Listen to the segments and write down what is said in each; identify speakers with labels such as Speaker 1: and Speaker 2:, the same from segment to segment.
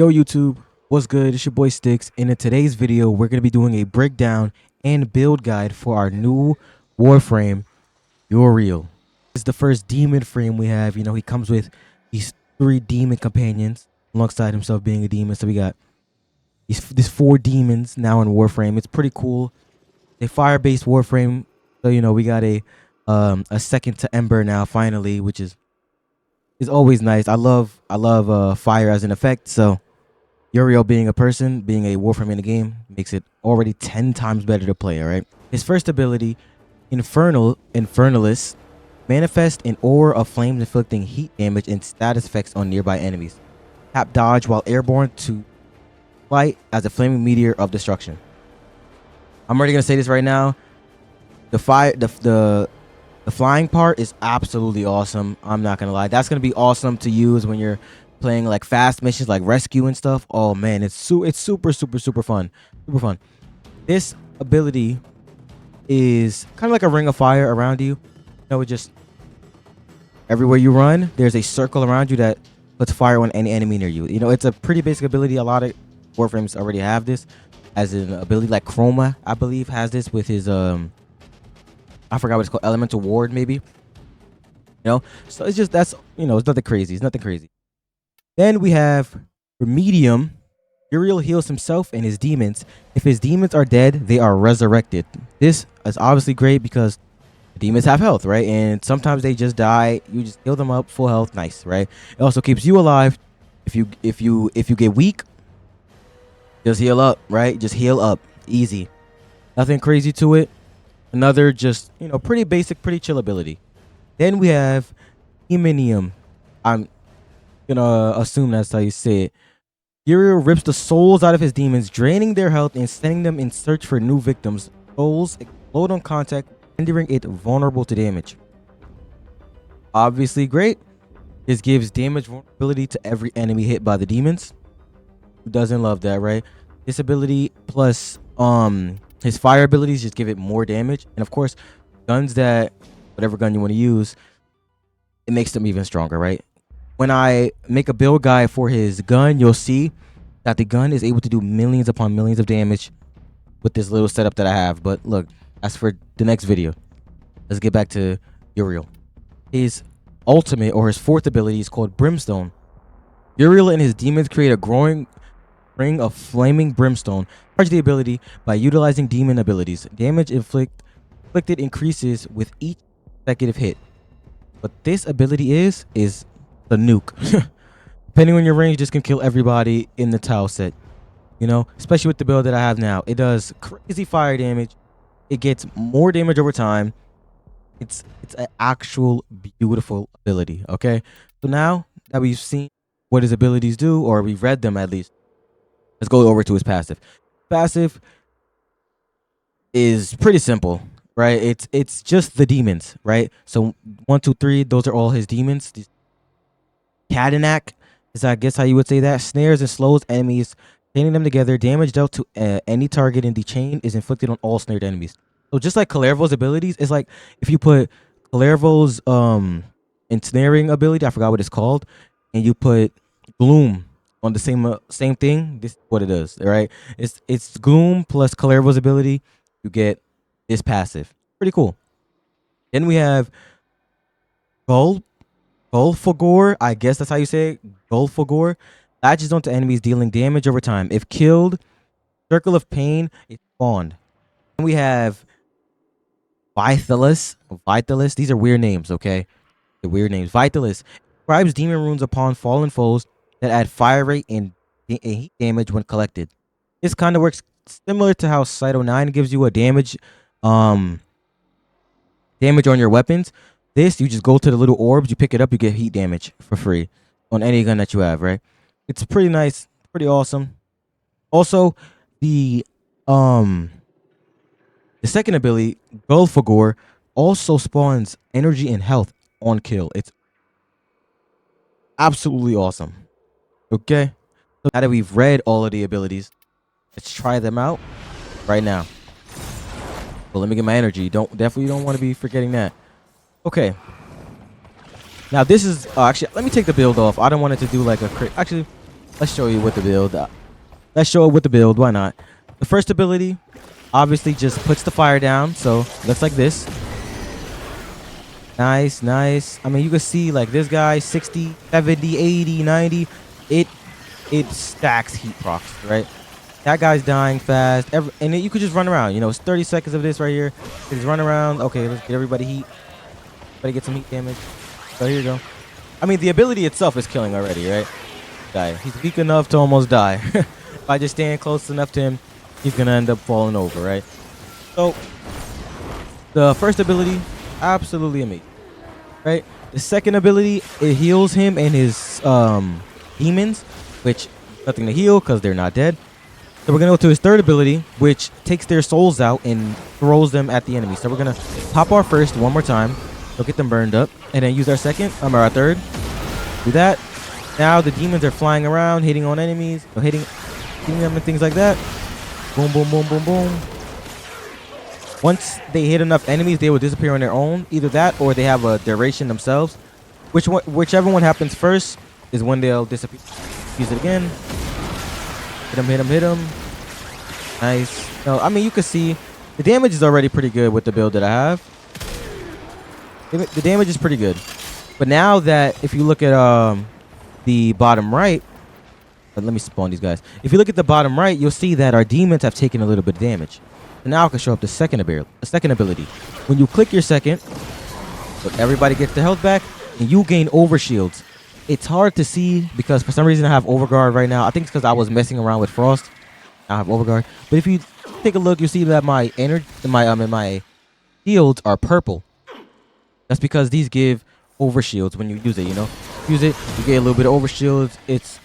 Speaker 1: Yo YouTube, what's good? It's your boy Sticks, and in today's video we're going to be doing a breakdown and build guide for our new Warframe, Uriel. This is the first demon frame we have. You know, he comes with these 3 demon companions alongside himself being a demon. So we got these 4 demons now in Warframe. It's pretty cool. A fire-based Warframe. So, you know, we got a second to Ember now finally, which is always nice. I love fire as an effect, so Uriel being a person, being a Warframe in the game, makes it already 10 times better to play, alright? His first ability, Infernalis, manifest an aura of flames inflicting heat damage and status effects on nearby enemies. Tap dodge while airborne to flight as a flaming meteor of destruction. I'm already gonna say this right now. The flying part is absolutely awesome. I'm not gonna lie. That's gonna be awesome to use when you're playing like fast missions like rescue and stuff. Oh man, it's super fun. Super fun. This ability is kind of like a ring of fire around you. You know, it just everywhere you run, there's a circle around you that puts fire on any enemy near you. You know, it's a pretty basic ability. A lot of Warframes already have this as an ability. Like Chroma, I believe, has this with his I forgot what it's called, Elemental Ward, maybe. You know, so it's just, that's, you know, it's nothing crazy. It's nothing crazy. Then we have for medium, Uriel heals himself and his demons. If his demons are dead, they are resurrected. This is obviously great because demons have health, right? And sometimes they just die. You just heal them up, full health, nice, right? It also keeps you alive. If you get weak, just heal up, right? Just heal up, easy. Nothing crazy to it. Another just, you know, pretty basic, pretty chill ability. Then we have Iminium. I'm gonna assume that's how you say it. Uriel rips the souls out of his demons, draining their health and sending them in search for new victims. Souls explode on contact, rendering it vulnerable to damage. Obviously great. This gives damage vulnerability to every enemy hit by the demons. Who doesn't love that, right? This ability plus his fire abilities just give it more damage. And of course, guns that, whatever gun you want to use, it makes them even stronger, right? When I make a build guide for his gun, you'll see that the gun is able to do millions upon millions of damage with this little setup that I have. But look, that's for the next video. Let's get back to Uriel. His ultimate, or his 4th ability, is called Brimstone. Uriel and his demons create a growing ring of flaming brimstone. Charge the ability by utilizing demon abilities. Damage inflicted increases with each consecutive hit. What this ability is the nuke. Depending on your range, this can kill everybody in the tile set. You know, especially with the build that I have now. It does crazy fire damage. It gets more damage over time. It's an actual beautiful ability, okay? So now that we've seen what his abilities do, or we've read them at least, let's go over to his passive. Passive is pretty simple, right? It's just the demons, right? So 1, 2, 3, those are all his demons. Cadenac is, I guess, how you would say that. Snares and slows enemies, chaining them together. Damage dealt to any target in the chain is inflicted on all snared enemies. So just like Kalervo's abilities, it's like if you put Kalervo's ensnaring ability, I forgot what it's called, and you put Gloom on the same thing, this is what it is, right? It's Gloom plus Kalervo's ability. You get this passive. Pretty cool. Then we have Gulfagor, I guess that's how you say it. Gulfagor latches onto enemies, dealing damage over time. If killed, Circle of Pain is spawned. Then we have Vitalis. These are weird names, okay? They're weird names. Vitalis describes demon runes upon fallen foes that add fire rate and heat damage when collected. This kind of works similar to how Cyto 9 gives you a damage on your weapons. This, you just go to the little orbs, you pick it up, you get heat damage for free on any gun that you have, right? It's pretty nice, pretty awesome. Also, the second ability, Gulfagor, also spawns energy and health on kill. It's absolutely awesome. Okay, so now that we've read all of the abilities, let's try them out right now. Well, let me get my energy. Definitely don't want to be forgetting that. Okay. Now this is actually, let me take the build off. I don't want it to do like a actually, let's show you with the build. Let's show it with the build. Why not? The first ability obviously just puts the fire down. So looks like this. Nice, nice. I mean, you can see like this guy 60, 70, 80, 90. It stacks heat procs, right? That guy's dying fast. And then you could just run around. You know, it's 30 seconds of this right here. Just run around. Okay, let's get everybody heat. Everybody get some heat damage. So here you go. I mean, the ability itself is killing already, right? Guy, he's weak enough to almost die. If I just stand close enough to him, he's gonna end up falling over, right? So the first ability, absolutely amazing, right? The second ability, it heals him and his demons, which nothing to heal because they're not dead. So we're gonna go to his third ability, which takes their souls out and throws them at the enemy. So we're gonna pop our first one more time, so get them burned up, and then use our second, our third. Do that. Now the demons are flying around, hitting on enemies, or hitting them and things like that. Boom, boom, boom, boom, boom. Once they hit enough enemies, they will disappear on their own. Either that, or they have a duration themselves. Whichever one happens first is when they'll disappear. Use it again. Hit him, hit him, hit him. Nice. No, I mean, you can see the damage is already pretty good with the build that I have. The damage is pretty good. But now that, if you look at the bottom right, let me spawn these guys. If you look at the bottom right, you'll see that our demons have taken a little bit of damage. And now I can show up the second ability. When you click your second, look, everybody gets their health back, and you gain overshields. It's hard to see because for some reason I have overguard right now. I think it's because I was messing around with frost. I have overguard. But if you take a look, you see that my my shields are purple. That's because these give overshields when you use it. You know, use it, you get a little bit of overshields. It's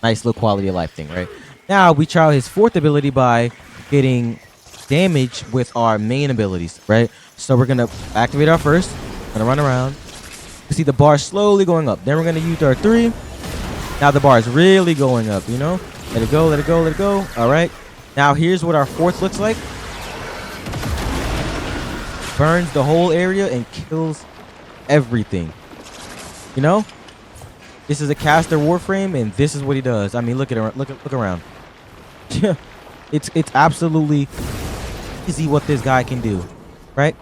Speaker 1: nice little quality of life thing, right? Now we try his fourth ability by getting damage with our main abilities, right? So we're gonna activate our first. Gonna run around. You see the bar slowly going up. Then we're gonna use our 3. Now the bar is really going up, you know? Let it go, let it go, let it go. All right. Now here's what our fourth looks like. Burns the whole area and kills everything. You know? This is a caster Warframe, and this is what he does. I mean, look at look around. it's absolutely easy what this guy can do, right?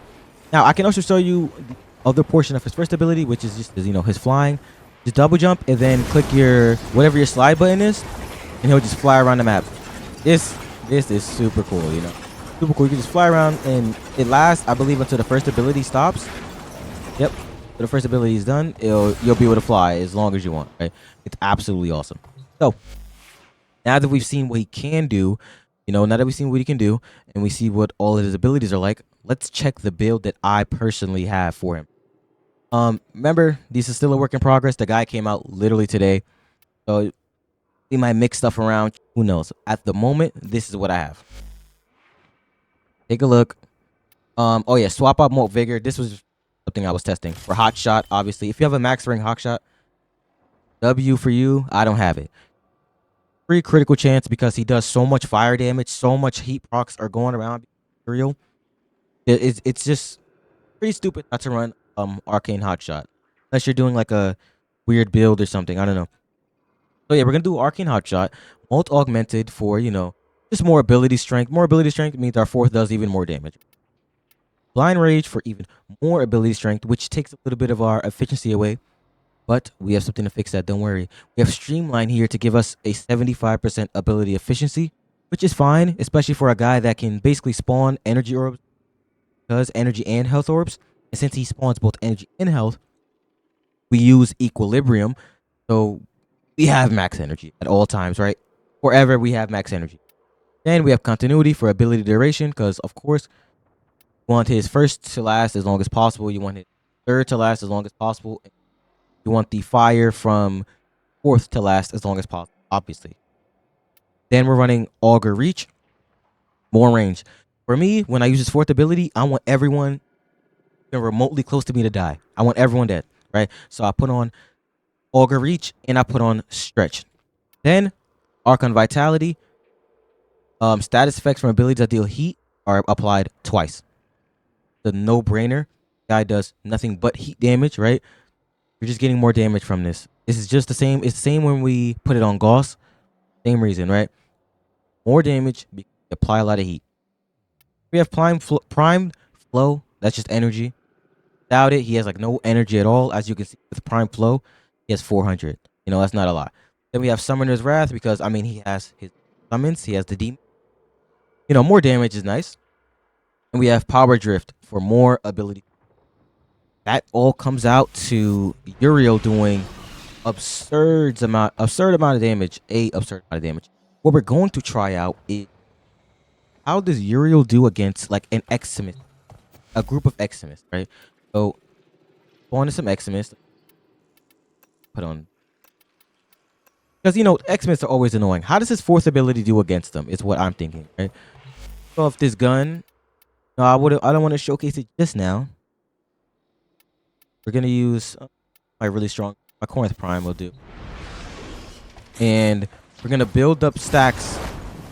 Speaker 1: Now I can also show you the other portion of his first ability, which is just, you know, his flying. Just double jump and then click your whatever your slide button is, and he'll just fly around the map. This is super cool, you know, super cool. You can just fly around, and it lasts, I believe, until the first ability stops. Yep, so the first ability is done. You'll be able to fly as long as you want. Right? It's absolutely awesome. So now that we've seen what he can do, you know, now that we've seen what he can do, and we see what all of his abilities are like, let's check the build that I personally have for him. Remember, this is still a work in progress. The guy came out literally today, so he might mix stuff around. Who knows? At the moment, this is what I have. Take a look. Oh yeah, swap out Molt Vigor. This was something I was testing for Hot Shot. Obviously, if you have a max ring Hot Shot, W for you. I don't have it. Free critical chance because he does so much fire damage, so much heat procs are going around. Uriel. It's just pretty stupid not to run Arcane Hot Shot unless you're doing like a weird build or something. I don't know. So yeah, we're gonna do Arcane Hot Shot, Molt Augmented for, you know, just more ability strength. More ability strength means our fourth does even more damage. Blind Rage for even more ability strength, which takes a little bit of our efficiency away. But we have something to fix that. Don't worry. We have Streamline here to give us a 75% ability efficiency, which is fine, especially for a guy that can basically spawn energy orbs, does energy and health orbs. And since he spawns both energy and health, we use Equilibrium. So we have max energy at all times, right? Forever we have max energy. Then we have Continuity for ability duration, because of course, you want his first to last as long as possible. You want his third to last as long as possible. You want the fire from fourth to last as long as possible, obviously. Then we're running Augur Reach, more range. For me, when I use his fourth ability, I want everyone remotely close to me to die. I want everyone dead, right? So I put on Augur Reach and I put on Stretch. Then Archon Vitality. Status effects from abilities that deal heat are applied twice. The no-brainer. Guy does nothing but heat damage, right? You're just getting more damage from this. This is just the same. It's the same when we put it on Gauss. Same reason, right? More damage, apply a lot of heat. We have primed flow. That's just energy. Without it, he has like no energy at all. As you can see with prime flow, he has 400. You know, that's not a lot. Then we have Summoner's Wrath because I mean he has his summons. He has the demon. You know, more damage is nice. And we have Power Drift for more ability. That all comes out to Uriel doing absurd amount of damage. Absurd amount of damage. What we're going to try out is how does Uriel do against like an Eximus, a group of Eximus, right? So go on to some Eximus. Put on because you know Eximus are always annoying. How does his fourth ability do against them? Is what I'm thinking, right? So if this gun, no, I don't want to showcase it just now. We're gonna use my really strong, my Corinth Prime will do, and we're gonna build up stacks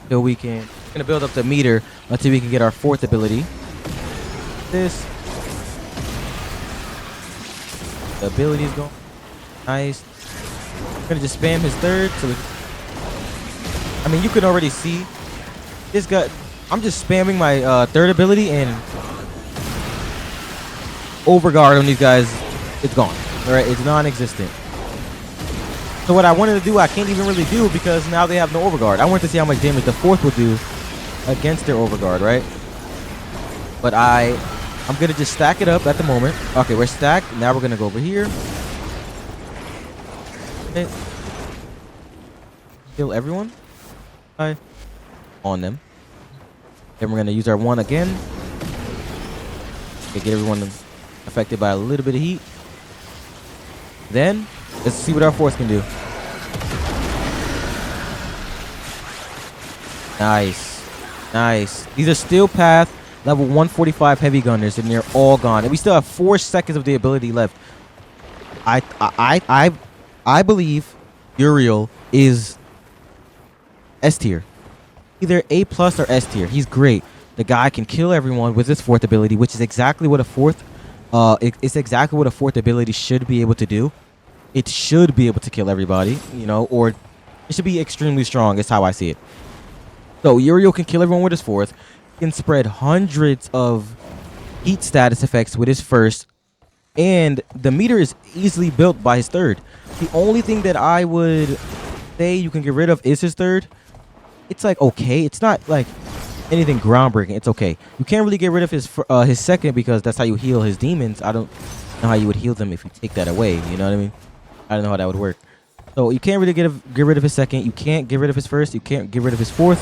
Speaker 1: till we can. We're gonna build up the meter until we can get our fourth ability. This the ability is going nice. We're gonna just spam his third. So I mean, you can already see this guy. I'm just spamming my third ability and overguard on these guys. It's gone. All right, it's non-existent. So what I wanted to do, I can't even really do because now they have no overguard. I wanted to see how much damage the fourth would do against their overguard, right? But I'm gonna just stack it up at the moment. Okay, we're stacked. Now we're gonna go over here. Okay. Kill everyone. Okay. On them. Then we're gonna use our one again. Okay, get everyone affected by a little bit of heat. Then let's see what our fourth can do. Nice. Nice. These are Steel Path level 145 heavy gunners, and they're all gone. And we still have 4 seconds of the ability left. I believe Uriel is S tier. Either A plus or S tier. He's great. The guy can kill everyone with his fourth ability, which is exactly what a fourth it's exactly what a fourth ability should be able to do. It should be able to kill everybody, you know, or it should be extremely strong. Is how I see it. So Uriel can kill everyone with his fourth. He can spread hundreds of heat status effects with his first, and the meter is easily built by his third. The only thing that I would say you can get rid of is his third. It's like okay, it's not like anything groundbreaking. It's okay. You can't really get rid of his second because that's how you heal his demons. I don't know how you would heal them if you take that away. You know what I mean? I don't know how that would work. So you can't really get rid of his second. You can't get rid of his first. You can't get rid of his fourth.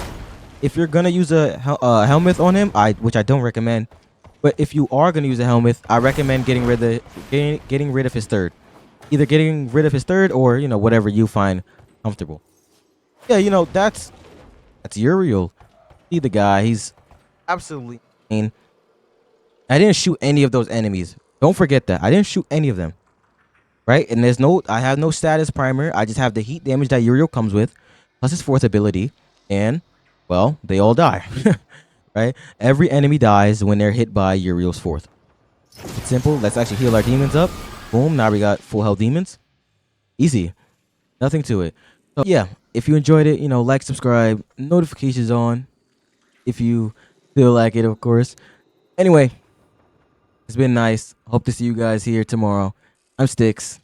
Speaker 1: If you're gonna use a helmet on him, which I don't recommend, but if you are gonna use a helmet, I recommend getting rid of his third. Either getting rid of his third or you know whatever you find comfortable. Yeah, you know that's Uriel. See the guy, he's absolutely insane. I didn't shoot any of those enemies. Don't forget that. I didn't shoot any of them. Right? And I have no status primer. I just have the heat damage that Uriel comes with, plus his fourth ability. And, well, they all die. Right? Every enemy dies when they're hit by Uriel's fourth. It's simple. Let's actually heal our demons up. Boom. Now we got full health demons. Easy. Nothing to it. So, yeah. If you enjoyed it, you know, like, subscribe, notifications on. If you feel like it, of course. Anyway, it's been nice. Hope to see you guys here tomorrow. I'm Styx.